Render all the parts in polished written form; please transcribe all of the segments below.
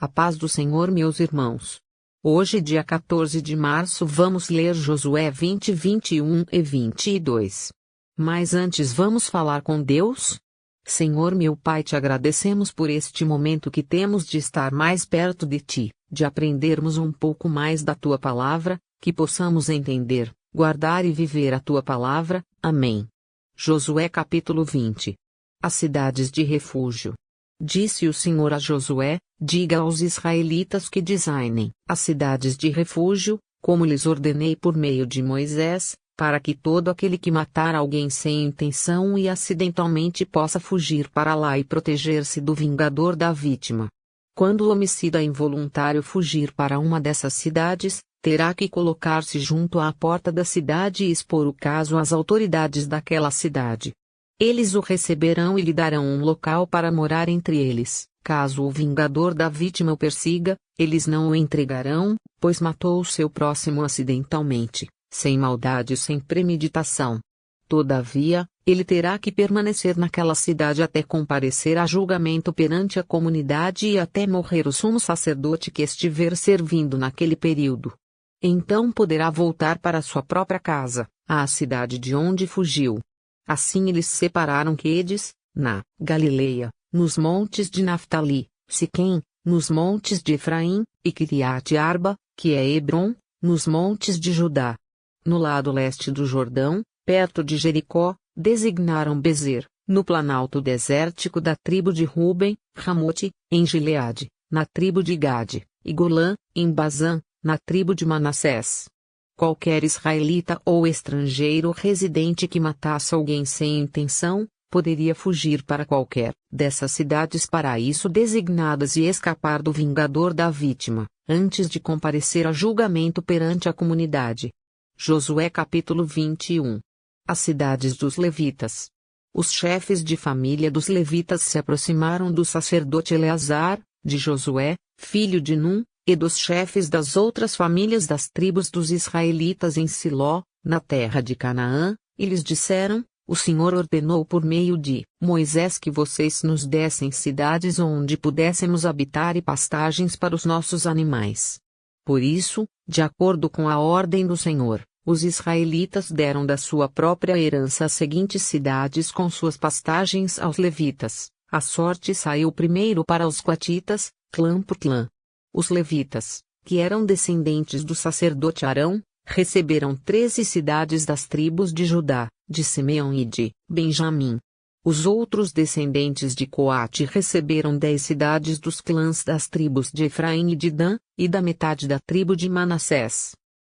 A paz do Senhor, meus irmãos. Hoje, dia 14 de março, vamos ler Josué 20, 21 e 22. Mas antes vamos falar com Deus? Senhor meu Pai, te agradecemos por este momento que temos de estar mais perto de Ti, de aprendermos um pouco mais da Tua Palavra, que possamos entender, guardar e viver a Tua Palavra. Amém. Josué capítulo 20. As cidades de refúgio. Disse o Senhor a Josué: diga aos israelitas que designem as cidades de refúgio, como lhes ordenei por meio de Moisés, para que todo aquele que matar alguém sem intenção e acidentalmente possa fugir para lá e proteger-se do vingador da vítima. Quando o homicida involuntário fugir para uma dessas cidades, terá que colocar-se junto à porta da cidade e expor o caso às autoridades daquela cidade. Eles o receberão e lhe darão um local para morar entre eles. Caso o vingador da vítima o persiga, eles não o entregarão, pois matou o seu próximo acidentalmente, sem maldade e sem premeditação. Todavia, ele terá que permanecer naquela cidade até comparecer a julgamento perante a comunidade e até morrer o sumo sacerdote que estiver servindo naquele período. Então poderá voltar para sua própria casa, à cidade de onde fugiu. Assim eles separaram Quedes, na Galileia, nos montes de Naftali, Siquém, nos montes de Efraim, e Quiriate Arba, que é Hebrom, nos montes de Judá. No lado leste do Jordão, perto de Jericó, designaram Bezer, no planalto desértico da tribo de Ruben, Ramote, em Gileade, na tribo de Gade, e Golã, em Bazã, na tribo de Manassés. Qualquer israelita ou estrangeiro residente que matasse alguém sem intenção, poderia fugir para qualquer dessas cidades para isso designadas e escapar do vingador da vítima, antes de comparecer a julgamento perante a comunidade. Josué capítulo 21. As cidades dos levitas. Os chefes de família dos levitas se aproximaram do sacerdote Eleazar, de Josué, filho de Num, e dos chefes das outras famílias das tribos dos israelitas em Siló, na terra de Canaã, e lhes disseram: o Senhor ordenou por meio de Moisés que vocês nos dessem cidades onde pudéssemos habitar e pastagens para os nossos animais. Por isso, de acordo com a ordem do Senhor, os israelitas deram da sua própria herança as seguintes cidades com suas pastagens aos levitas. A sorte saiu primeiro para os coatitas, clã por clã. Os levitas, que eram descendentes do sacerdote Arão, receberam 13 cidades das tribos de Judá, de Simeão e de Benjamim. Os outros descendentes de Coate receberam 10 cidades dos clãs das tribos de Efraim e de Dan, e da metade da tribo de Manassés.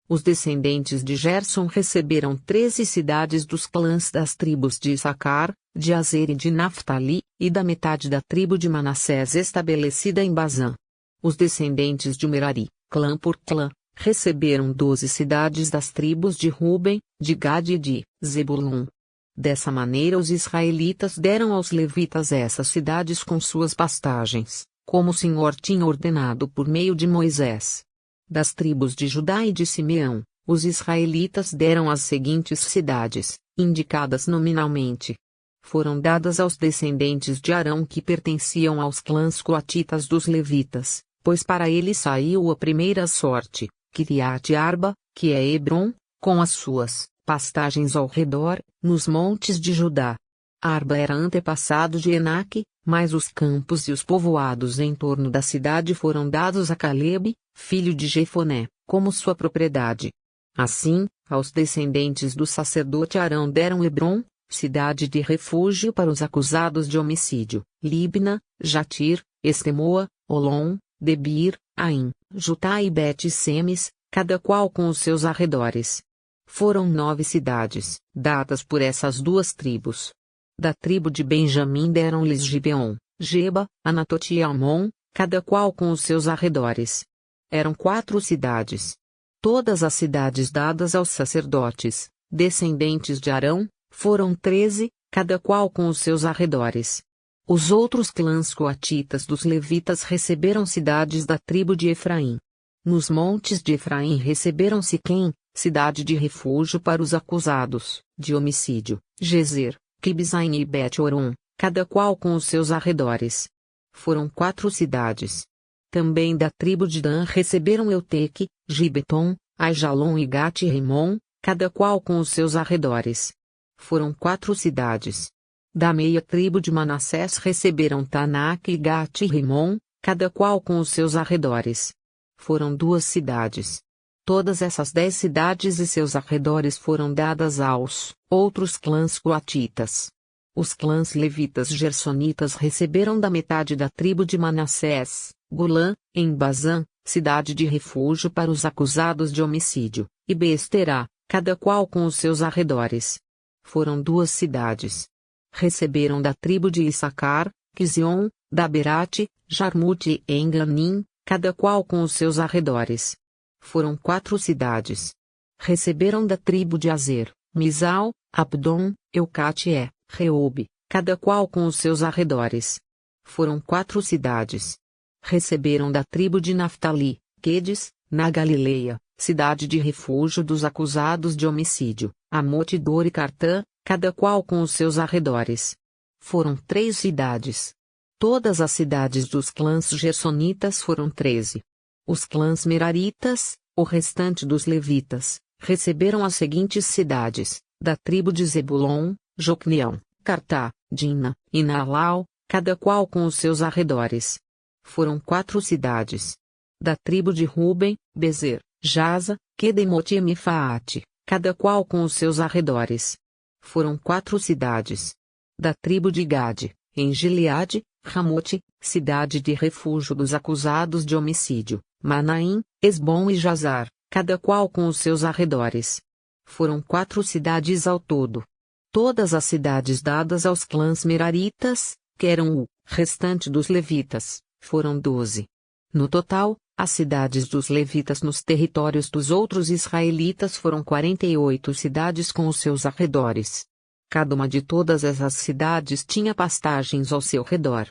Os descendentes de Gerson receberam 13 cidades dos clãs das tribos de Issacar, de Azer e de Naftali, e da metade da tribo de Manassés estabelecida em Bazã. Os descendentes de Merari, clã por clã, receberam 12 cidades das tribos de Ruben, de Gade e de Zebulun. Dessa maneira os israelitas deram aos levitas essas cidades com suas pastagens, como o Senhor tinha ordenado por meio de Moisés. Das tribos de Judá e de Simeão, os israelitas deram as seguintes cidades, indicadas nominalmente. Foram dadas aos descendentes de Arão que pertenciam aos clãs coatitas dos levitas, pois para eles saiu a primeira sorte, Quiriate Arba, que é Hebrom, com as suas pastagens ao redor, nos montes de Judá. Arba era antepassado de Enaque, mas os campos e os povoados em torno da cidade foram dados a Calebe, filho de Jefoné, como sua propriedade. Assim, aos descendentes do sacerdote Arão deram Hebrom, cidade de refúgio para os acusados de homicídio, Libna, Jatir, Estemoa, Olom, Debir, Aim, Jutá e Bet-Semes, cada qual com os seus arredores. Foram 9 cidades, dadas por essas duas tribos. Da tribo de Benjamim deram-lhes Gibeon, Geba, Anatote e Almon, cada qual com os seus arredores. Eram 4 cidades. Todas as cidades dadas aos sacerdotes, descendentes de Arão, foram 13, cada qual com os seus arredores. Os outros clãs coatitas dos levitas receberam cidades da tribo de Efraim. Nos montes de Efraim receberam Siquém, cidade de refúgio para os acusados de homicídio, Gezer, Quibzaim e Bet-Horon, cada qual com os seus arredores. Foram 4 cidades. Também da tribo de Dan receberam Euteque, Gibeton, Aijalon e Gat-Rimon, cada qual com os seus arredores. Foram 4 cidades. Da meia tribo de Manassés receberam Tanak e Gat-Rimon, cada qual com os seus arredores. Foram 2 cidades. Todas essas 10 cidades e seus arredores foram dadas aos outros clãs coatitas. Os clãs levitas gersonitas receberam da metade da tribo de Manassés, Golã, em Bazã, cidade de refúgio para os acusados de homicídio, e Beesterá, cada qual com os seus arredores. Foram 2 cidades. Receberam da tribo de Issacar, Quizion, Daberate, Jarmute e Enganim, cada qual com os seus arredores. Foram 4 cidades. Receberam da tribo de Azer, Misal, Abdon, Eucate, Reobe, cada qual com os seus arredores. Foram 4 cidades. Receberam da tribo de Naftali, Quedes, na Galileia, cidade de refúgio dos acusados de homicídio, Amote Dor e Cartã, cada qual com os seus arredores. Foram 3 cidades. Todas as cidades dos clãs gersonitas foram 13. Os clãs meraritas, o restante dos levitas, receberam as seguintes cidades, da tribo de Zebulon, Jocneão, Cartá, Dina, e Naalau, cada qual com os seus arredores. Foram 4 cidades. Da tribo de Ruben, Bezer, Jaza, Quedemote e Mefaate, cada qual com os seus arredores. Foram 4 cidades. Da tribo de Gade, em Gileade, Ramote, cidade de refúgio dos acusados de homicídio, Manaim, Esbom e Jazar, cada qual com os seus arredores. Foram 4 cidades ao todo. Todas as cidades dadas aos clãs meraritas, que eram o restante dos levitas, foram 12. No total, as cidades dos levitas nos territórios dos outros israelitas foram 48 cidades com os seus arredores. Cada uma de todas essas cidades tinha pastagens ao seu redor.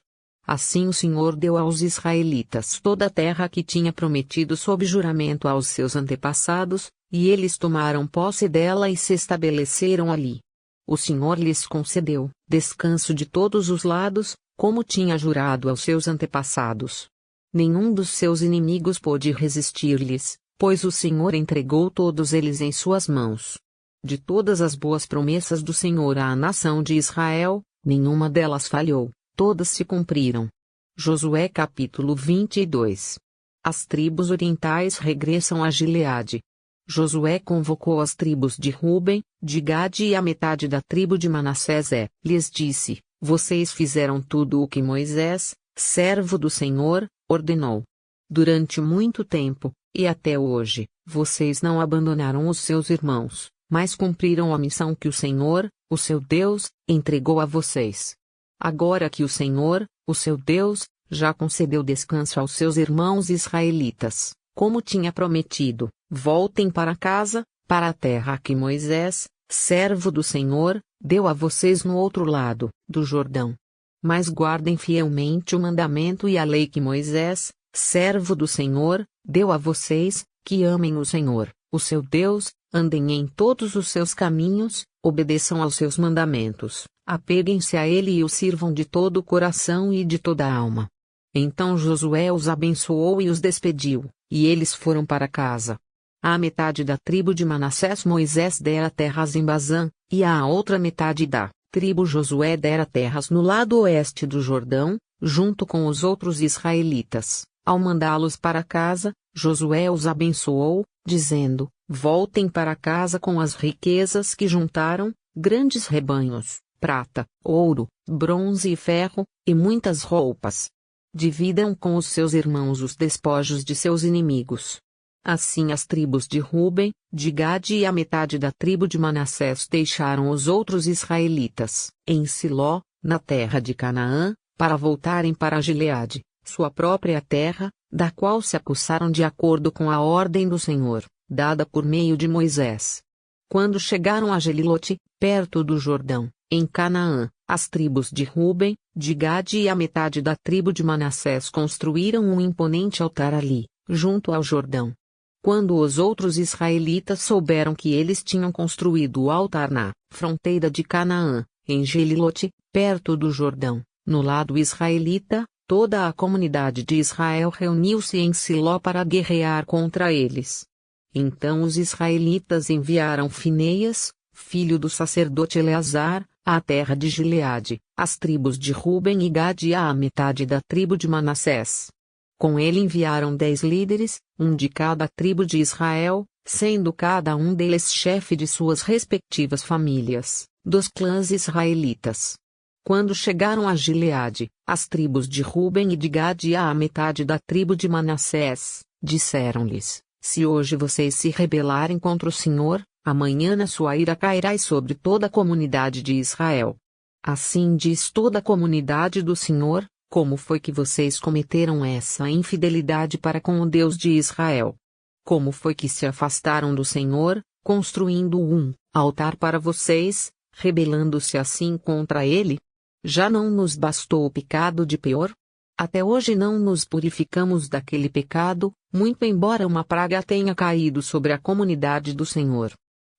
Assim o Senhor deu aos israelitas toda a terra que tinha prometido sob juramento aos seus antepassados, e eles tomaram posse dela e se estabeleceram ali. O Senhor lhes concedeu descanso de todos os lados, como tinha jurado aos seus antepassados. Nenhum dos seus inimigos pôde resistir-lhes, pois o Senhor entregou todos eles em suas mãos. De todas as boas promessas do Senhor à nação de Israel, nenhuma delas falhou, todas se cumpriram. Josué capítulo 22. As tribos orientais regressam a Gileade. Josué convocou as tribos de Ruben, de Gade e a metade da tribo de Manassés lhes disse: Vocês fizeram tudo o que Moisés, servo do Senhor, ordenou. Durante muito tempo, e até hoje, vocês não abandonaram os seus irmãos, mas cumpriram a missão que o Senhor, o seu Deus, entregou a vocês. Agora que o Senhor, o seu Deus, já concedeu descanso aos seus irmãos israelitas, como tinha prometido, voltem para casa, para a terra que Moisés, servo do Senhor, deu a vocês no outro lado do Jordão. Mas guardem fielmente o mandamento e a lei que Moisés, servo do Senhor, deu a vocês, que amem o Senhor, o seu Deus, andem em todos os seus caminhos, obedeçam aos seus mandamentos, apeguem-se a ele e o sirvam de todo o coração e de toda a alma. Então Josué os abençoou e os despediu, e eles foram para casa. À metade da tribo de Manassés Moisés dera terras em Bazã, e à outra metade da tribo Josué dera terras no lado oeste do Jordão, junto com os outros israelitas. Ao mandá-los para casa, Josué os abençoou, dizendo: Voltem para casa com as riquezas que juntaram, grandes rebanhos, prata, ouro, bronze e ferro, e muitas roupas. Dividam com os seus irmãos os despojos de seus inimigos. Assim as tribos de Ruben, de Gade e a metade da tribo de Manassés deixaram os outros israelitas, em Siló, na terra de Canaã, para voltarem para Gileade, sua própria terra, da qual se apossaram de acordo com a ordem do Senhor, dada por meio de Moisés. Quando chegaram a Gelilote, perto do Jordão, em Canaã, as tribos de Ruben, de Gade e a metade da tribo de Manassés construíram um imponente altar ali, junto ao Jordão. Quando os outros israelitas souberam que eles tinham construído o altar na fronteira de Canaã, em Gelilote, perto do Jordão, no lado israelita, Toda a comunidade de Israel reuniu-se em Siló para guerrear contra eles. Então os israelitas enviaram Finéias, filho do sacerdote Eleazar, à terra de Gileade, as tribos de Ruben e Gade e à metade da tribo de Manassés. Com ele enviaram 10 líderes, um de cada tribo de Israel, sendo cada um deles chefe de suas respectivas famílias, dos clãs israelitas. Quando chegaram a Gileade, as tribos de Ruben e de Gade e à metade da tribo de Manassés, disseram-lhes: se hoje vocês se rebelarem contra o Senhor, amanhã a sua ira cairá sobre toda a comunidade de Israel. Assim diz toda a comunidade do Senhor, como foi que vocês cometeram essa infidelidade para com o Deus de Israel? Como foi que se afastaram do Senhor, construindo um altar para vocês, rebelando-se assim contra ele? Já não nos bastou o pecado de Peor? Até hoje não nos purificamos daquele pecado, muito embora uma praga tenha caído sobre a comunidade do Senhor.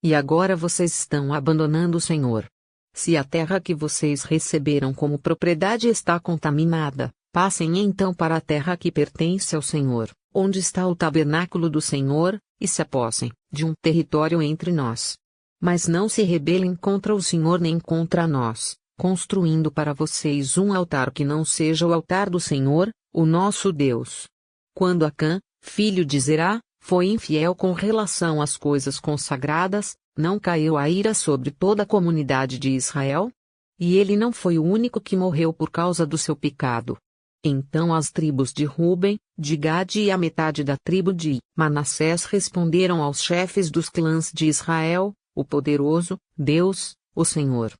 E agora vocês estão abandonando o Senhor. Se a terra que vocês receberam como propriedade está contaminada, passem então para a terra que pertence ao Senhor, onde está o tabernáculo do Senhor, e se apossem de um território entre nós. Mas não se rebelem contra o Senhor nem contra nós, construindo para vocês um altar que não seja o altar do Senhor, o nosso Deus. Quando Acã, filho de Zerá, foi infiel com relação às coisas consagradas, não caiu a ira sobre toda a comunidade de Israel? E ele não foi o único que morreu por causa do seu pecado. Então as tribos de Ruben, de Gade e a metade da tribo de Manassés responderam aos chefes dos clãs de Israel: o poderoso Deus, o Senhor.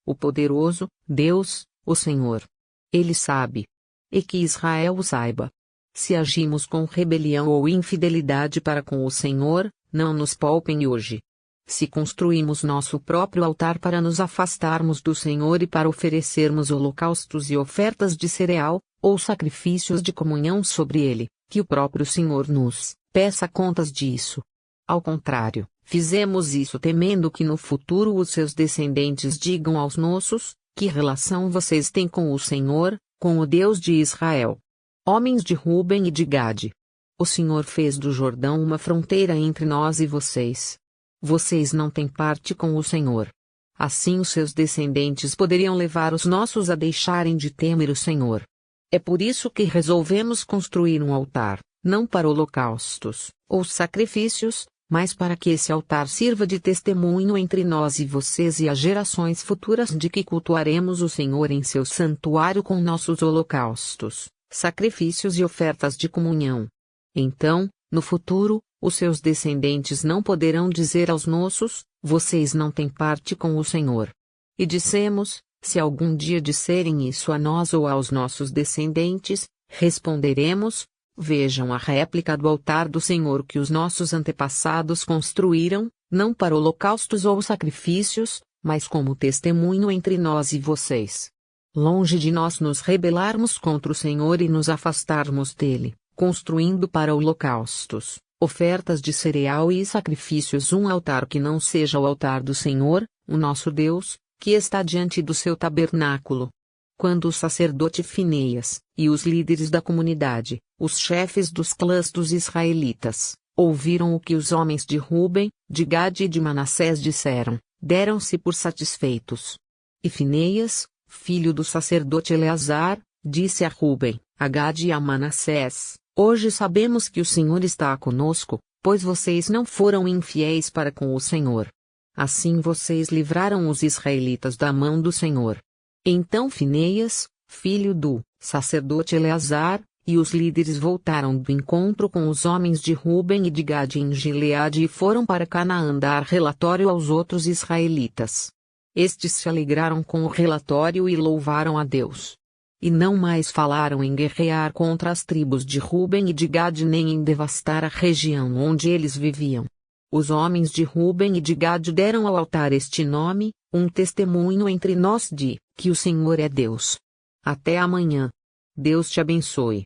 O poderoso Deus, o Senhor. Ele sabe. E que Israel o saiba. Se agimos com rebelião ou infidelidade para com o Senhor, não nos poupem hoje. Se construímos nosso próprio altar para nos afastarmos do Senhor e para oferecermos holocaustos e ofertas de cereal, ou sacrifícios de comunhão sobre ele, que o próprio Senhor nos peça contas disso. Ao contrário, fizemos isso temendo que no futuro os seus descendentes digam aos nossos: que relação vocês têm com o Senhor, com o Deus de Israel? Homens de Ruben e de Gade. O Senhor fez do Jordão uma fronteira entre nós e vocês. Vocês não têm parte com o Senhor. Assim os seus descendentes poderiam levar os nossos a deixarem de temer o Senhor. É por isso que resolvemos construir um altar, não para holocaustos ou sacrifícios, mas para que esse altar sirva de testemunho entre nós e vocês e as gerações futuras de que cultuaremos o Senhor em seu santuário com nossos holocaustos, sacrifícios e ofertas de comunhão. Então, no futuro, os seus descendentes não poderão dizer aos nossos: vocês não têm parte com o Senhor. E dissemos: se algum dia disserem isso a nós ou aos nossos descendentes, responderemos: vejam a réplica do altar do Senhor que os nossos antepassados construíram, não para holocaustos ou sacrifícios, mas como testemunho entre nós e vocês. Longe de nós nos rebelarmos contra o Senhor e nos afastarmos dele, construindo para holocaustos, ofertas de cereal e sacrifícios um altar que não seja o altar do Senhor, o nosso Deus, que está diante do seu tabernáculo. Quando o sacerdote Finéias, e os líderes da comunidade, os chefes dos clãs dos israelitas, ouviram o que os homens de Ruben, de Gade e de Manassés disseram, deram-se por satisfeitos. E Finéias, filho do sacerdote Eleazar, disse a Ruben, a Gade e a Manassés: hoje sabemos que o Senhor está conosco, pois vocês não foram infiéis para com o Senhor. Assim vocês livraram os israelitas da mão do Senhor. Então Finéias, filho do sacerdote Eleazar, e os líderes voltaram do encontro com os homens de Ruben e de Gade em Gileade e foram para Canaã dar relatório aos outros israelitas. Estes se alegraram com o relatório e louvaram a Deus. E não mais falaram em guerrear contra as tribos de Ruben e de Gade nem em devastar a região onde eles viviam. Os homens de Ruben e de Gade deram ao altar este nome, um testemunho entre nós de que o Senhor é Deus. Até amanhã. Deus te abençoe.